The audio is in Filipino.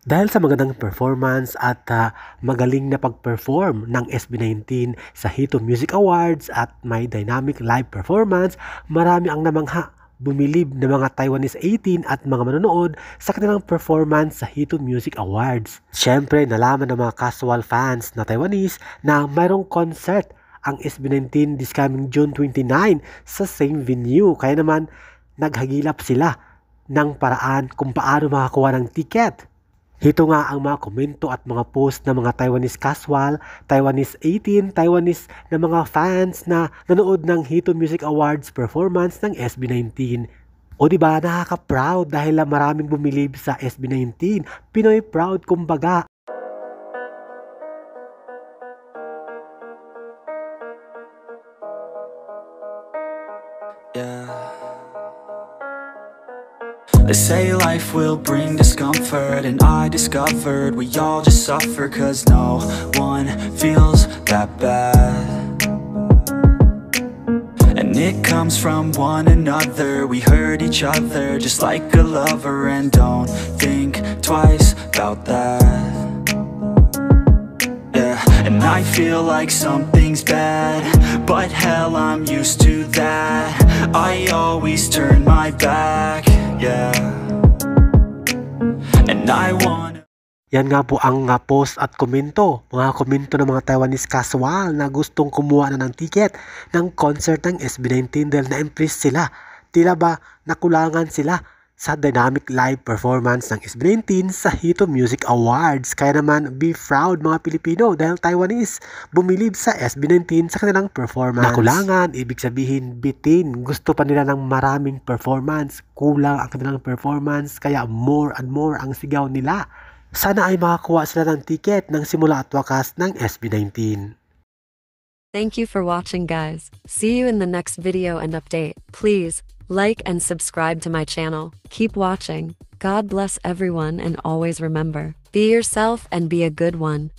Dahil sa magandang performance at magaling na pag-perform ng SB19 sa Hito Music Awards at may dynamic live performance, marami ang namangha, bumilib ng mga Taiwanese 18 at mga manonood sa kanilang performance sa Hito Music Awards. Siyempre, nalaman ng mga casual fans na Taiwanese na mayroong concert ang SB19 this coming June 29 sa same venue. Kaya naman, naghagilap sila ng paraan kung paano makakuha ng ticket. Ito nga ang mga komento at mga post ng mga Taiwanese casual, Taiwanese 18, Taiwanese na mga fans na nanood ng Hito Music Awards performance ng SB19. O diba, nakaka-proud dahil maraming bumilib sa SB19. Pinoy proud kumbaga. Yeah. They say life will bring discomfort, and I discovered we all just suffer, cause no one feels that bad. And it comes from one another, we hurt each other just like a lover, and don't think twice about that. Yeah, and I feel like something's bad, but hell, I'm used to that. I always turn my back, yeah. And I want. Yan nga po ang post at komento. Mga komento ng mga Taiwanese casual na gustong kumuha na ng ticket ng concert ng SB19 dahil na-impress sila. Tila ba nakulangan sila sa dynamic live performance ng SB19 sa Hito Music Awards. Kaya naman, be proud mga Pilipino dahil Taiwanese bumilib sa SB19 sa kanilang performance. Nakulangan, ibig sabihin bitin. Gusto pa nila ng maraming performance. Kulang ang kanilang performance, kaya more and more ang sigaw nila. Sana ay makakuha sila ng ticket ng simula at wakas ng SB19. Thank you for watching, guys. See you in the next video and update. Please like and subscribe to my channel. Keep watching. God bless everyone, and always remember, be yourself and be a good one.